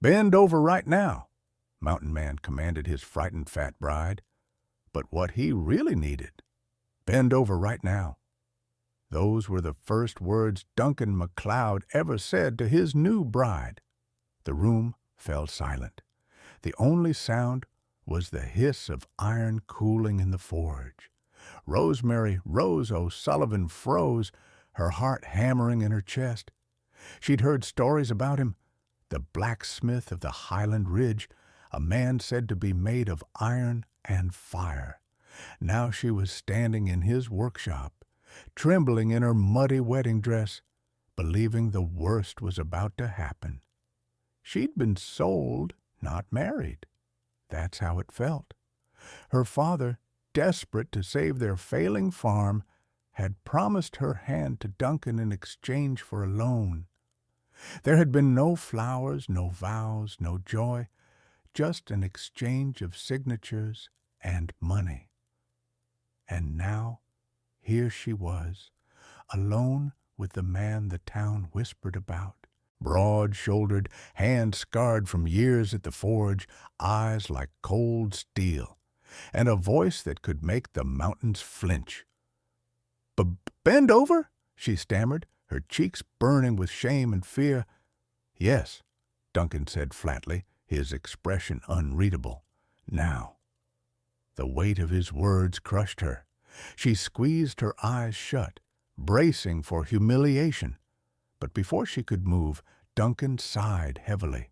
"Bend over right now," Mountain Man commanded his frightened fat bride. But what he really needed, "Bend over right now." Those were the first words Duncan MacLeod ever said to his new bride. The room fell silent. The only sound was the hiss of iron cooling in the forge. Rosemary Rose O'Sullivan froze, her heart hammering in her chest. She'd heard stories about him, the blacksmith of the Highland Ridge, a man said to be made of iron and fire. Now she was standing in his workshop, trembling in her muddy wedding dress, believing the worst was about to happen. She'd been sold, not married. That's how it felt. Her father, desperate to save their failing farm, had promised her hand to Duncan in exchange for a loan. There had been no flowers, no vows, no joy, just an exchange of signatures and money. And now, here she was, alone with the man the town whispered about. Broad-shouldered, hands scarred from years at the forge, eyes like cold steel, and a voice that could make the mountains flinch. "Bend over?" she stammered, her cheeks burning with shame and fear. "Yes," Duncan said flatly, his expression unreadable. "Now." The weight of his words crushed her. She squeezed her eyes shut, bracing for humiliation. But before she could move, Duncan sighed heavily.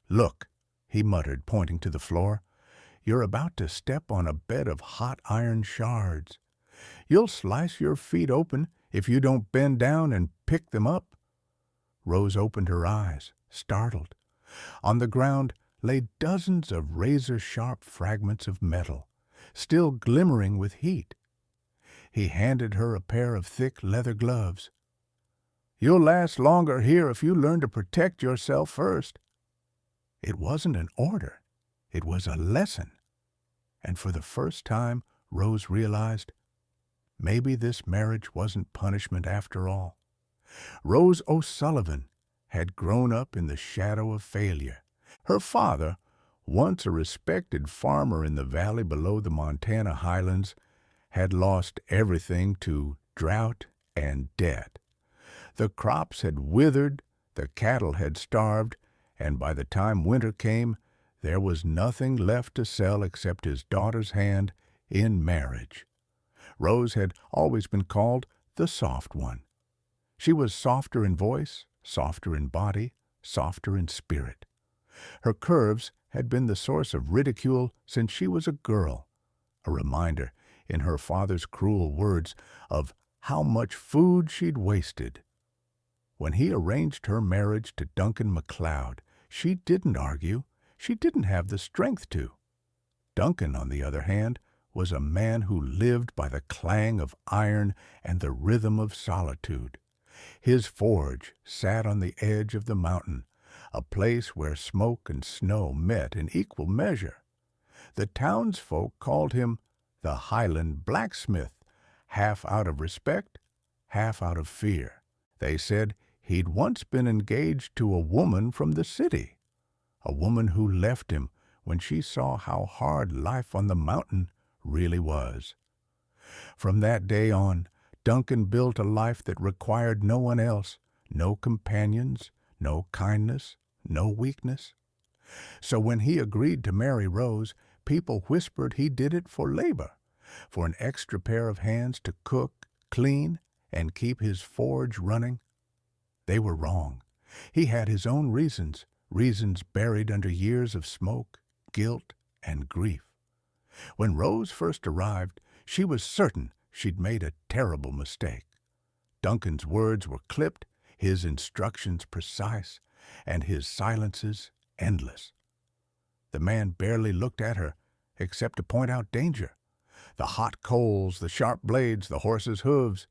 "Look," he muttered, pointing to the floor. "You're about to step on a bed of hot iron shards. You'll slice your feet open if you don't bend down and pick them up." Rose opened her eyes, startled. On the ground lay dozens of razor-sharp fragments of metal, still glimmering with heat. He handed her a pair of thick leather gloves. "You'll last longer here if you learn to protect yourself first." It wasn't an order. It was a lesson. And for the first time, Rose realized, maybe this marriage wasn't punishment after all. Rose O'Sullivan had grown up in the shadow of failure. Her father, once a respected farmer in the valley below the Montana highlands, had lost everything to drought and debt. The crops had withered, the cattle had starved, and by the time winter came, there was nothing left to sell except his daughter's hand in marriage. Rose had always been called the soft one. She was softer in voice, softer in body, softer in spirit. Her curves had been the source of ridicule since she was a girl, a reminder, in her father's cruel words, of how much food she'd wasted. When he arranged her marriage to Duncan MacLeod, she didn't argue. She didn't have the strength to. Duncan, on the other hand, was a man who lived by the clang of iron and the rhythm of solitude. His forge sat on the edge of the mountain, a place where smoke and snow met in equal measure. The townsfolk called him the Highland blacksmith, half out of respect, half out of fear. They said he'd once been engaged to a woman from the city, a woman who left him when she saw how hard life on the mountain really was. From that day on, Duncan built a life that required no one else, no companions, no kindness, no weakness. So when he agreed to marry Rose, people whispered he did it for labor, for an extra pair of hands to cook, clean, and keep his forge running. They were wrong. He had his own reasons, reasons buried under years of smoke, guilt, and grief. When Rose first arrived, she was certain she'd made a terrible mistake. Duncan's words were clipped, his instructions precise, and his silences endless. The man barely looked at her, except to point out danger. The hot coals, the sharp blades, the horse's hooves.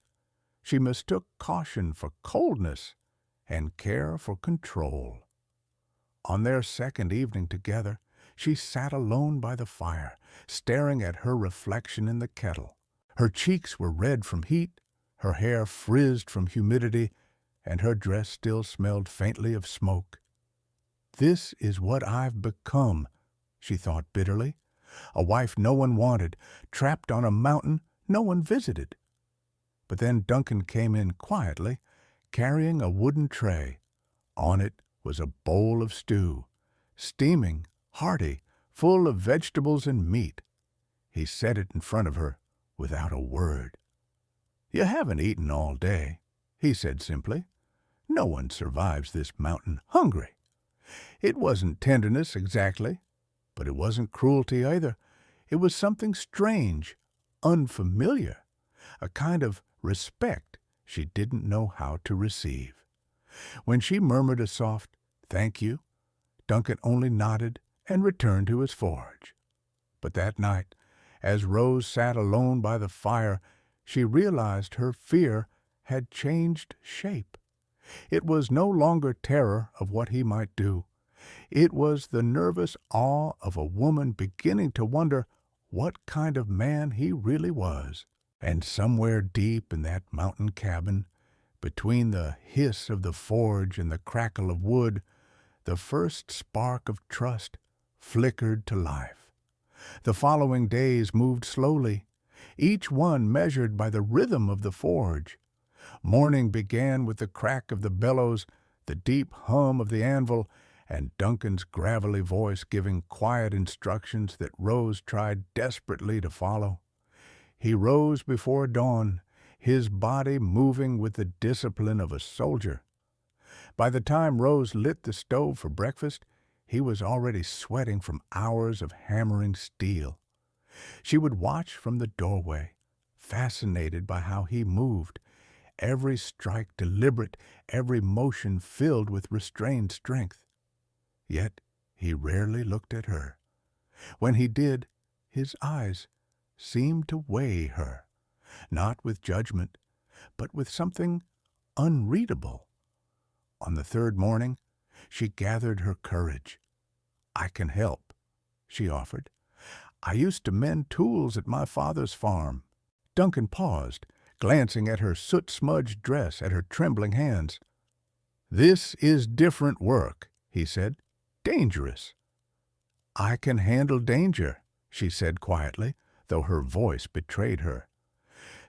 She mistook caution for coldness and care for control. On their second evening together, she sat alone by the fire, staring at her reflection in the kettle. Her cheeks were red from heat, her hair frizzed from humidity, and her dress still smelled faintly of smoke. This is what I've become, she thought bitterly. A wife no one wanted, trapped on a mountain no one visited. But then Duncan came in quietly, carrying a wooden tray. On it was a bowl of stew, steaming, hearty, full of vegetables and meat. He set it in front of her without a word. "You haven't eaten all day," he said simply. "No one survives this mountain hungry." It wasn't tenderness exactly, but it wasn't cruelty either. It was something strange, unfamiliar, a kind of respect she didn't know how to receive. When she murmured a soft "thank you," Duncan only nodded and returned to his forge. But that night, as Rose sat alone by the fire, she realized her fear had changed shape. It was no longer terror of what he might do. It was the nervous awe of a woman beginning to wonder what kind of man he really was. And somewhere deep in that mountain cabin, between the hiss of the forge and the crackle of wood, the first spark of trust flickered to life. The following days moved slowly, each one measured by the rhythm of the forge. Morning began with the crack of the bellows, the deep hum of the anvil, and Duncan's gravelly voice giving quiet instructions that Rose tried desperately to follow. He rose before dawn, his body moving with the discipline of a soldier. By the time Rose lit the stove for breakfast, he was already sweating from hours of hammering steel. She would watch from the doorway, fascinated by how he moved, every strike deliberate, every motion filled with restrained strength. Yet he rarely looked at her. When he did, his eyes seemed to weigh her, not with judgment, but with something unreadable. On the third morning, she gathered her courage. "I can help," she offered. "I used to mend tools at my father's farm." Duncan paused, glancing at her soot-smudged dress, at her trembling hands. "This is different work," he said. "Dangerous." "I can handle danger," she said quietly, though her voice betrayed her.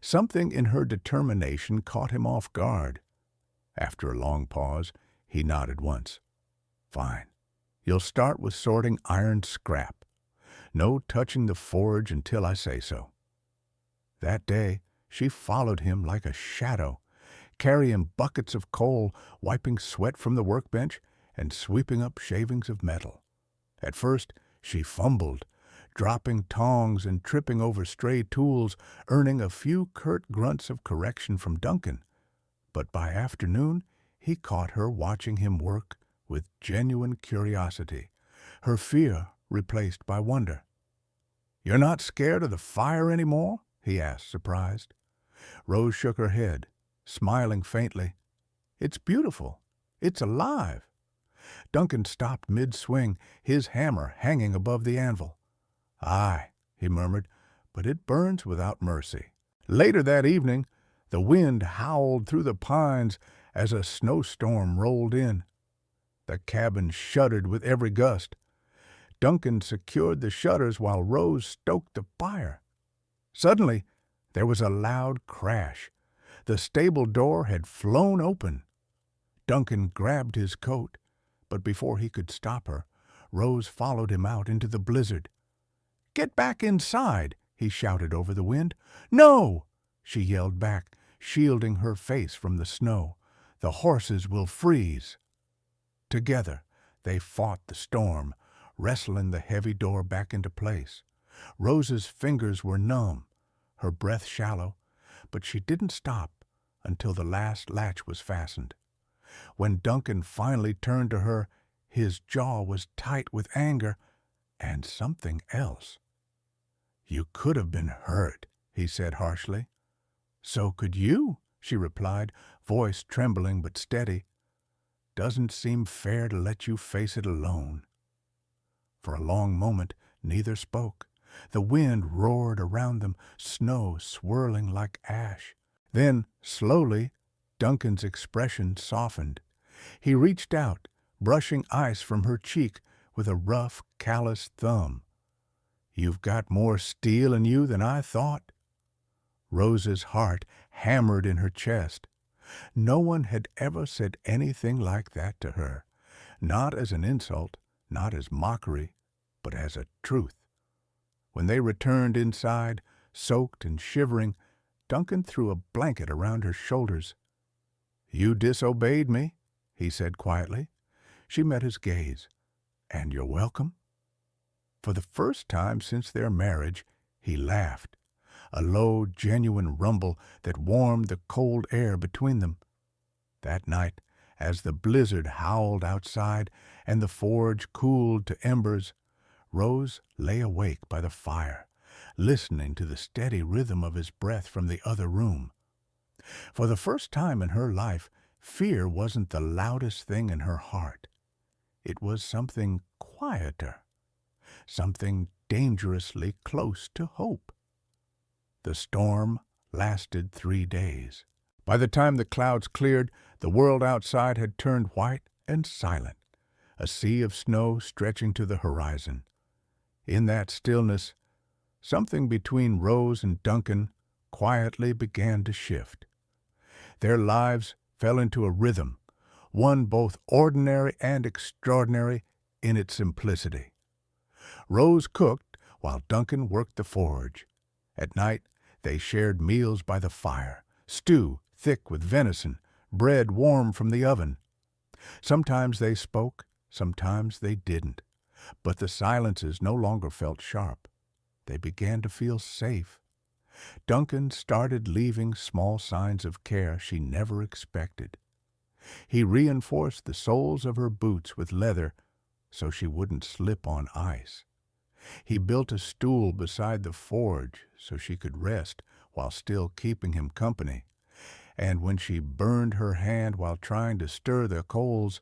Something in her determination caught him off guard. After a long pause, he nodded once. "Fine. You'll start with sorting iron scrap. No touching the forge until I say so." That day, she followed him like a shadow, carrying buckets of coal, wiping sweat from the workbench, and sweeping up shavings of metal. At first, she fumbled, dropping tongs and tripping over stray tools, earning a few curt grunts of correction from Duncan. But by afternoon, he caught her watching him work with genuine curiosity, her fear replaced by wonder. "You're not scared of the fire anymore?" he asked, surprised. Rose shook her head, smiling faintly. "It's beautiful. It's alive." Duncan stopped mid-swing, his hammer hanging above the anvil. "Aye," he murmured, "but it burns without mercy." Later that evening, the wind howled through the pines as a snowstorm rolled in. The cabin shuddered with every gust. Duncan secured the shutters while Rose stoked the fire. Suddenly, there was a loud crash. The stable door had flown open. Duncan grabbed his coat, but before he could stop her, Rose followed him out into the blizzard. "Get back inside!" he shouted over the wind. "No!" she yelled back, shielding her face from the snow. "The horses will freeze." Together, they fought the storm, wrestling the heavy door back into place. Rose's fingers were numb, her breath shallow, but she didn't stop until the last latch was fastened. When Duncan finally turned to her, his jaw was tight with anger and something else. "You could have been hurt," he said harshly. "So could you," she replied, voice trembling but steady. "Doesn't seem fair to let you face it alone." For a long moment, neither spoke. The wind roared around them, snow swirling like ash. Then, slowly, Duncan's expression softened. He reached out, brushing ice from her cheek with a rough, calloused thumb. "You've got more steel in you than I thought." Rose's heart hammered in her chest. No one had ever said anything like that to her, not as an insult, not as mockery, but as a truth. When they returned inside, soaked and shivering, Duncan threw a blanket around her shoulders. "You disobeyed me," he said quietly. She met his gaze. "And you're welcome." For the first time since their marriage, he laughed, a low, genuine rumble that warmed the cold air between them. That night, as the blizzard howled outside and the forge cooled to embers, Rose lay awake by the fire, listening to the steady rhythm of his breath from the other room. For the first time in her life, fear wasn't the loudest thing in her heart. It was something quieter, something dangerously close to hope. The storm lasted 3 days. By the time the clouds cleared, the world outside had turned white and silent, a sea of snow stretching to the horizon. In that stillness, something between Rose and Duncan quietly began to shift. Their lives fell into a rhythm, one both ordinary and extraordinary in its simplicity. Rose cooked while Duncan worked the forge. At night, they shared meals by the fire, stew thick with venison, bread warm from the oven. Sometimes they spoke, sometimes they didn't, but the silences no longer felt sharp. They began to feel safe. Duncan started leaving small signs of care she never expected. He reinforced the soles of her boots with leather so she wouldn't slip on ice. He built a stool beside the forge so she could rest while still keeping him company. And when she burned her hand while trying to stir the coals,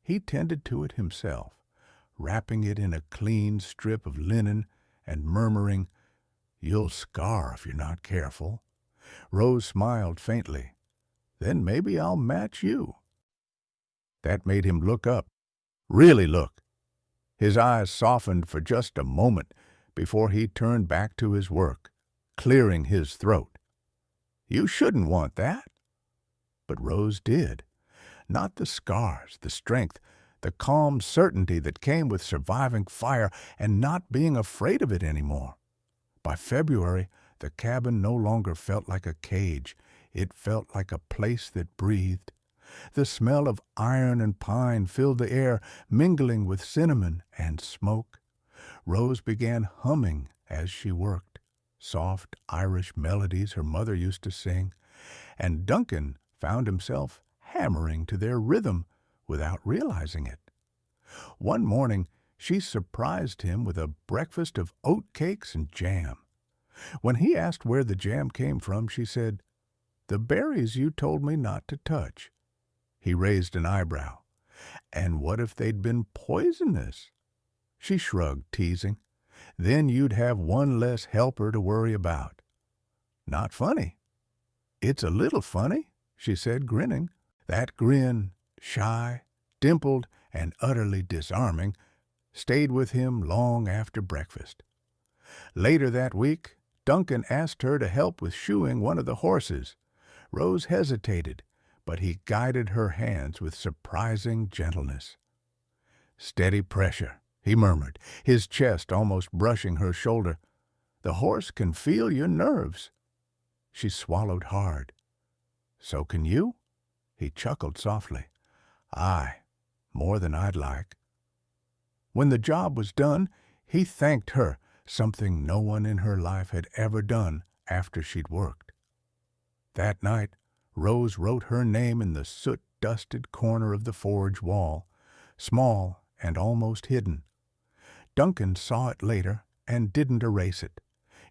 he tended to it himself, wrapping it in a clean strip of linen and murmuring, "You'll scar if you're not careful." Rose smiled faintly. "Then maybe I'll match you." That made him look up, really look. His eyes softened for just a moment before he turned back to his work, clearing his throat. "You shouldn't want that." But Rose did. Not the scars, the strength, the calm certainty that came with surviving fire and not being afraid of it anymore. By February, the cabin no longer felt like a cage. It felt like a place that breathed. The smell of iron and pine filled the air, mingling with cinnamon and smoke. Rose began humming as she worked, soft Irish melodies her mother used to sing, and Duncan found himself hammering to their rhythm without realizing it. One morning, she surprised him with a breakfast of oat cakes and jam. When he asked where the jam came from, she said, "The berries you told me not to touch." He raised an eyebrow. "And what if they'd been poisonous?" She shrugged, teasing. "Then you'd have one less helper to worry about." "Not funny." "It's a little funny," she said, grinning. That grin, shy, dimpled, and utterly disarming, stayed with him long after breakfast. Later that week, Duncan asked her to help with shoeing one of the horses. Rose hesitated, but he guided her hands with surprising gentleness. "Steady pressure," he murmured, his chest almost brushing her shoulder. "The horse can feel your nerves." She swallowed hard. "So can you?" He chuckled softly. "Aye, more than I'd like." When the job was done, he thanked her, something no one in her life had ever done after she'd worked. That night, Rose wrote her name in the soot-dusted corner of the forge wall, small and almost hidden. Duncan saw it later and didn't erase it.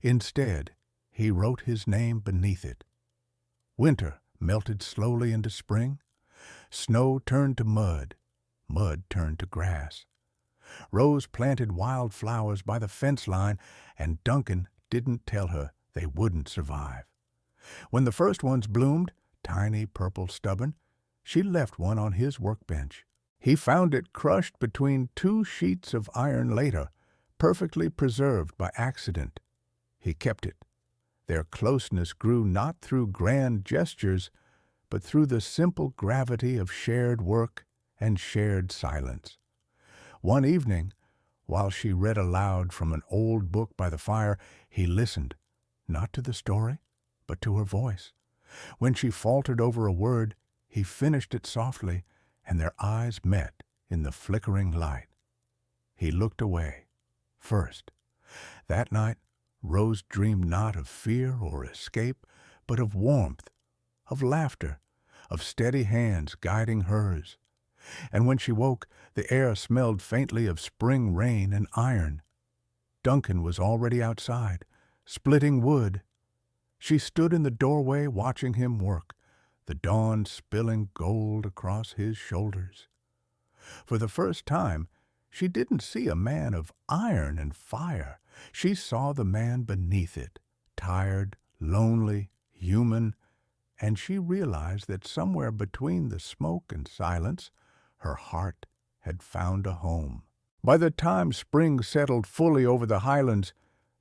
Instead, he wrote his name beneath it. Winter melted slowly into spring. Snow turned to mud. Mud turned to grass. Rose planted wildflowers by the fence line, and Duncan didn't tell her they wouldn't survive. When the first ones bloomed, tiny purple stubborn, she left one on his workbench. He found it crushed between two sheets of iron later, perfectly preserved by accident. He kept it. Their closeness grew not through grand gestures, but through the simple gravity of shared work and shared silence. One evening, while she read aloud from an old book by the fire, he listened, not to the story, but to her voice. When she faltered over a word, he finished it softly, and their eyes met in the flickering light. He looked away, first. That night, Rose dreamed not of fear or escape, but of warmth, of laughter, of steady hands guiding hers. And when she woke, the air smelled faintly of spring rain and iron. Duncan was already outside, splitting wood. She stood in the doorway watching him work, the dawn spilling gold across his shoulders. For the first time, she didn't see a man of iron and fire. She saw the man beneath it, tired, lonely, human, and she realized that somewhere between the smoke and silence, her heart had found a home. By the time spring settled fully over the highlands,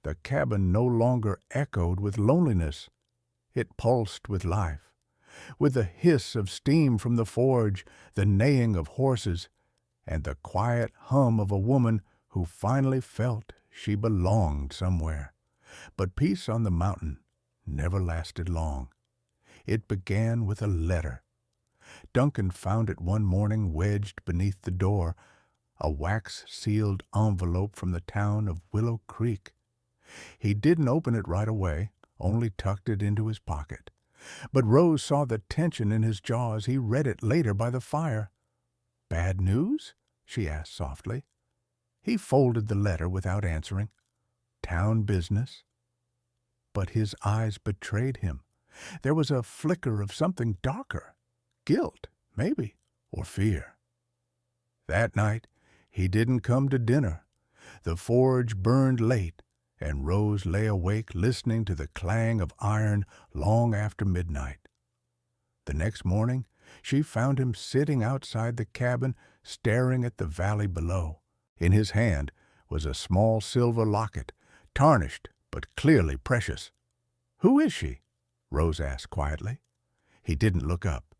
the cabin no longer echoed with loneliness. It pulsed with life, with the hiss of steam from the forge, the neighing of horses, and the quiet hum of a woman who finally felt she belonged somewhere. But peace on the mountain never lasted long. It began with a letter. Duncan found it one morning wedged beneath the door, a wax-sealed envelope from the town of Willow Creek. He didn't open it right away, only tucked it into his pocket. But Rose saw the tension in his jaw as he read it later by the fire. "Bad news?" she asked softly. He folded the letter without answering. "Town business?" But his eyes betrayed him. There was a flicker of something darker. Guilt, maybe, or fear. That night, he didn't come to dinner. The forge burned late, and Rose lay awake listening to the clang of iron long after midnight. The next morning, she found him sitting outside the cabin, staring at the valley below. In his hand was a small silver locket, tarnished but clearly precious. "Who is she?" Rose asked quietly. He didn't look up.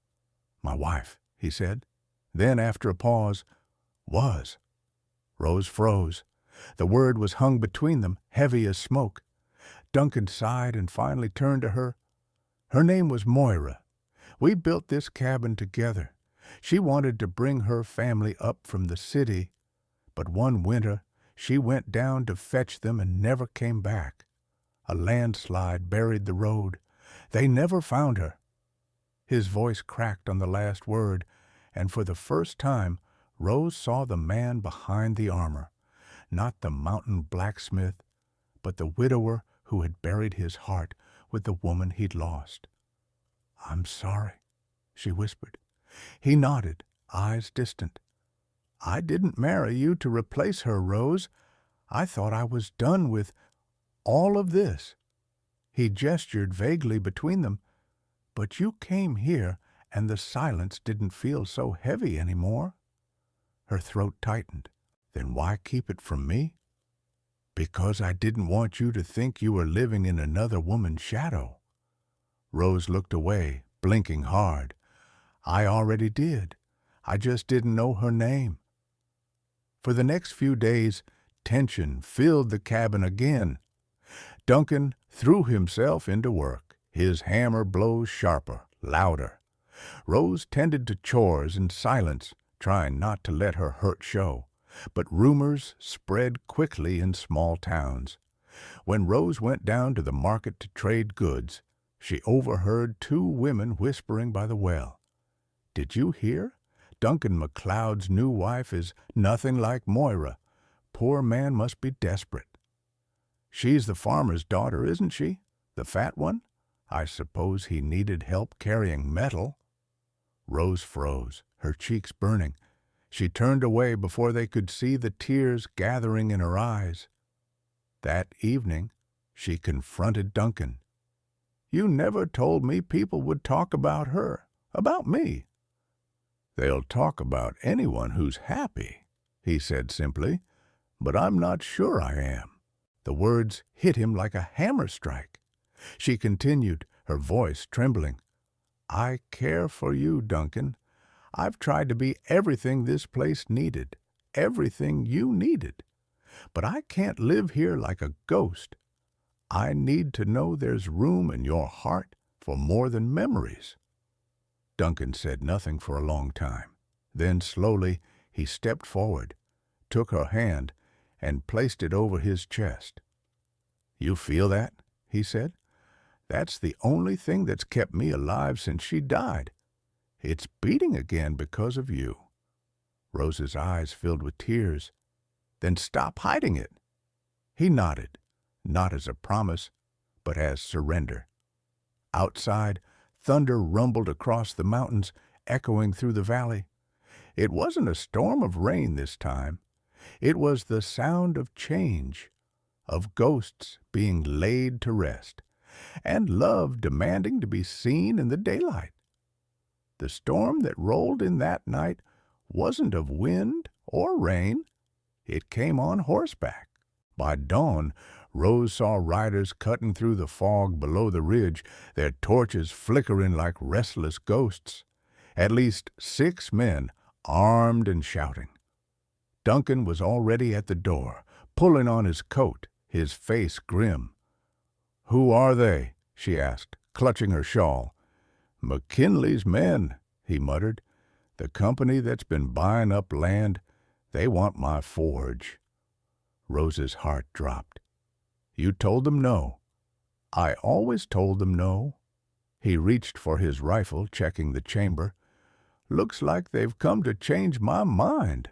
"My wife," he said. Then, after a pause, "Was." Rose froze. The word was hung between them, heavy as smoke. Duncan sighed and finally turned to her. "Her name was Moira. We built this cabin together. She wanted to bring her family up from the city, but one winter she went down to fetch them and never came back. A landslide buried the road. They never found her." His voice cracked on the last word, and for the first time Rose saw the man behind the armor, not the mountain blacksmith, but the widower who had buried his heart with the woman he'd lost. "I'm sorry," she whispered. He nodded, eyes distant. "I didn't marry you to replace her, Rose. I thought I was done with all of this." He gestured vaguely between them. "But you came here, and the silence didn't feel so heavy anymore." Her throat tightened. "Then why keep it from me?" "Because I didn't want you to think you were living in another woman's shadow." Rose looked away, blinking hard. "I already did. I just didn't know her name." For the next few days, tension filled the cabin again. Duncan threw himself into work, his hammer blows sharper, louder. Rose tended to chores in silence, trying not to let her hurt show. But rumors spread quickly in small towns. When Rose went down to the market to trade goods, she overheard two women whispering by the well. "Did you hear? Duncan McLeod's new wife is nothing like Moira. Poor man must be desperate." "She's the farmer's daughter, isn't she? The fat one? I suppose he needed help carrying metal." Rose froze, her cheeks burning. She turned away before they could see the tears gathering in her eyes. That evening, she confronted Duncan. "You never told me people would talk about her, about me." "They'll talk about anyone who's happy," he said simply, "but I'm not sure I am." The words hit him like a hammer strike. She continued, her voice trembling. "I care for you, Duncan. I've tried to be everything this place needed, everything you needed. But I can't live here like a ghost. I need to know there's room in your heart for more than memories." Duncan said nothing for a long time. Then slowly he stepped forward, took her hand, and placed it over his chest. "You feel that?" he said. "That's the only thing that's kept me alive since she died. It's beating again because of you." Rose's eyes filled with tears. "Then stop hiding it." He nodded, not as a promise, but as surrender. Outside, thunder rumbled across the mountains, echoing through the valley. It wasn't a storm of rain this time. It was the sound of change, of ghosts being laid to rest, and love demanding to be seen in the daylight. The storm that rolled in that night wasn't of wind or rain. It came on horseback. By dawn, Rose saw riders cutting through the fog below the ridge, their torches flickering like restless ghosts. At least 6 men, armed and shouting. Duncan was already at the door, pulling on his coat, his face grim. "Who are they?" she asked, clutching her shawl. "McKinley's men," he muttered. "The company that's been buying up land. They want my forge." Rose's heart dropped. "You told them no." "I always told them no." He reached for his rifle, checking the chamber. "Looks like they've come to change my mind."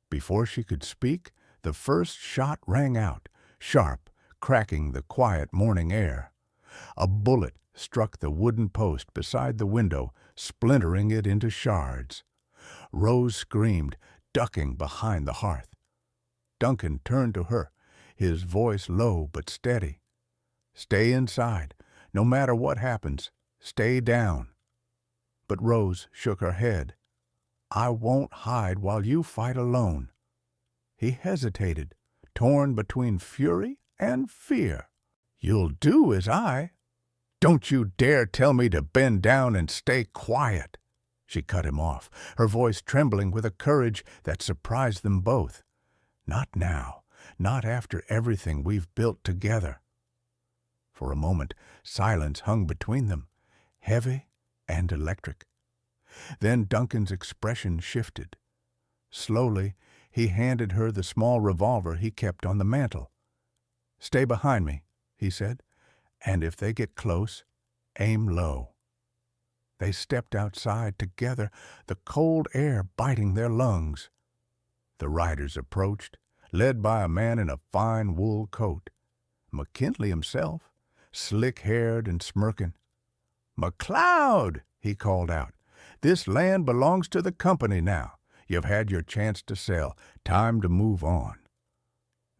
Before she could speak, the first shot rang out, sharp, cracking the quiet morning air. A bullet struck the wooden post beside the window, splintering it into shards. Rose screamed, ducking behind the hearth. Duncan turned to her, his voice low but steady. "Stay inside. No matter what happens, stay down." But Rose shook her head. "I won't hide while you fight alone." He hesitated, torn between fury and fear. "You'll do as I—" "Don't you dare tell me to bend down and stay quiet!" She cut him off, her voice trembling with a courage that surprised them both. "Not now, not after everything we've built together." For a moment, silence hung between them, heavy and electric. Then Duncan's expression shifted. Slowly, he handed her the small revolver he kept on the mantel. "Stay behind me," he said, "and if they get close, aim low." They stepped outside together, the cold air biting their lungs. The riders approached, led by a man in a fine wool coat. McKinley himself, slick-haired and smirking. "McLeod!" he called out. "This land belongs to the company now. You've had your chance to sell. Time to move on."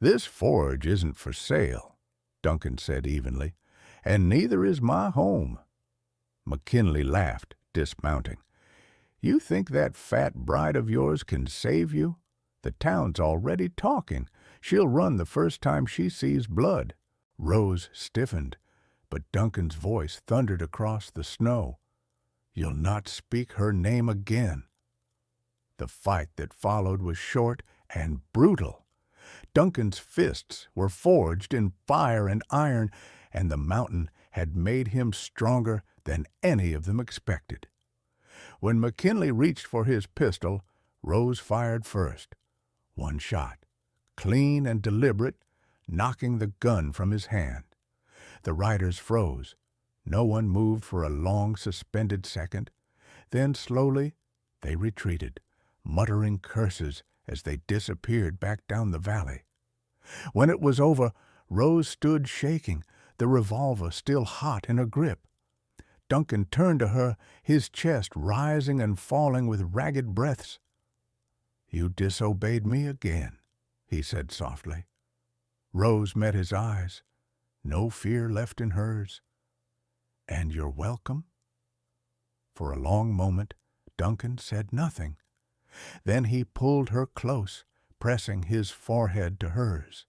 "This forge isn't for sale," Duncan said evenly, "and neither is my home." McKinley laughed, dismounting. "You think that fat bride of yours can save you? The town's already talking. She'll run the first time she sees blood." Rose stiffened, but Duncan's voice thundered across the snow. "You'll not speak her name again." The fight that followed was short and brutal. Duncan's fists were forged in fire and iron, and the mountain had made him stronger than any of them expected. When McKinley reached for his pistol, Rose fired first. One shot, clean and deliberate, knocking the gun from his hand. The riders froze. No one moved for a long, suspended second. Then slowly they retreated, muttering curses as they disappeared back down the valley. When it was over, Rose stood shaking, the revolver still hot in her grip. Duncan turned to her, his chest rising and falling with ragged breaths. "You disobeyed me again," he said softly. Rose met his eyes, no fear left in hers. "And you're welcome?" For a long moment, Duncan said nothing. Then he pulled her close, pressing his forehead to hers.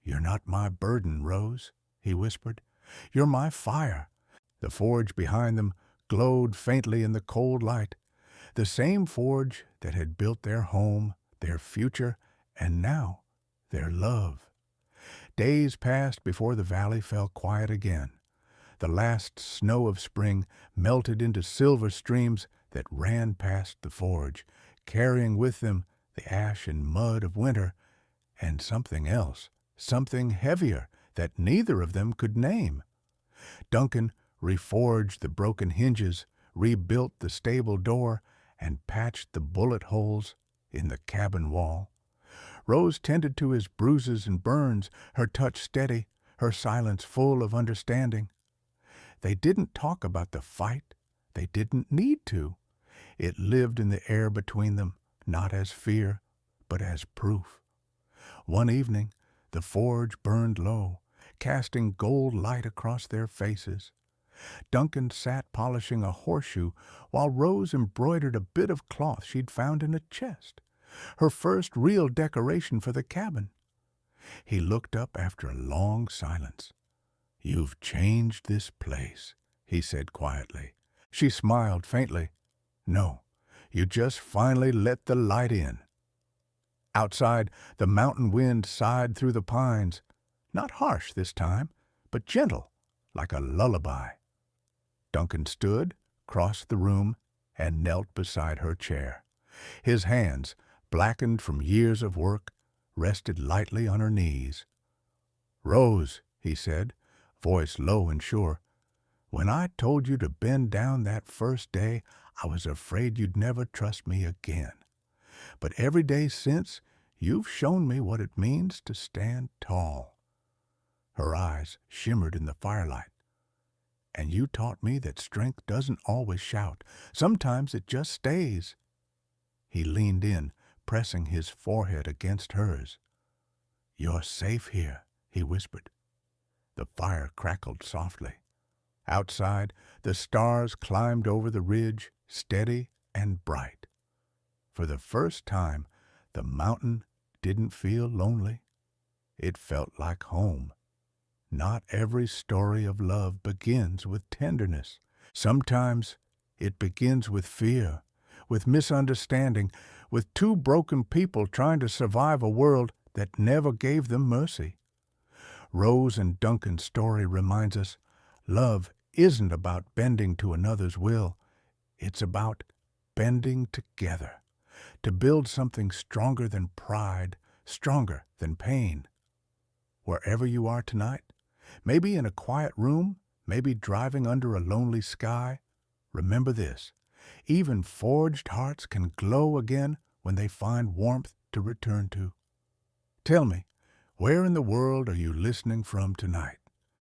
"You're not my burden, Rose," he whispered. "You're my fire." The forge behind them glowed faintly in the cold light, the same forge that had built their home, their future, and now their love. Days passed before the valley fell quiet again. The last snow of spring melted into silver streams that ran past the forge, carrying with them the ash and mud of winter, and something else, something heavier that neither of them could name. Duncan reforged the broken hinges, rebuilt the stable door, and patched the bullet holes in the cabin wall. Rose tended to his bruises and burns, her touch steady, her silence full of understanding. They didn't talk about the fight. They didn't need to. It lived in the air between them, not as fear, but as proof. One evening, the forge burned low, casting gold light across their faces. Duncan sat polishing a horseshoe while Rose embroidered a bit of cloth she'd found in a chest, her first real decoration for the cabin. He looked up after a long silence. "You've changed this place," he said quietly. She smiled faintly. "No, you just finally let the light in." Outside, the mountain wind sighed through the pines, not harsh this time, but gentle, like a lullaby. Duncan stood, crossed the room, and knelt beside her chair. His hands, blackened from years of work, rested lightly on her knees. "Rose," he said, voice low and sure, "when I told you to bend down that first day, I was afraid you'd never trust me again. But every day since, you've shown me what it means to stand tall." Her eyes shimmered in the firelight. "And you taught me that strength doesn't always shout. Sometimes it just stays." He leaned in, pressing his forehead against hers. "You're safe here," he whispered. The fire crackled softly. Outside, the stars climbed over the ridge, steady and bright. For the first time, the mountain didn't feel lonely. It felt like home. Not every story of love begins with tenderness. Sometimes it begins with fear, with misunderstanding, with two broken people trying to survive a world that never gave them mercy. Rose and Duncan's story reminds us love isn't about bending to another's will. It's about bending together to build something stronger than pride, stronger than pain. Wherever you are tonight, maybe in a quiet room, maybe driving under a lonely sky, remember this: even forged hearts can glow again when they find warmth to return to. Tell me, where in the world are you listening from tonight?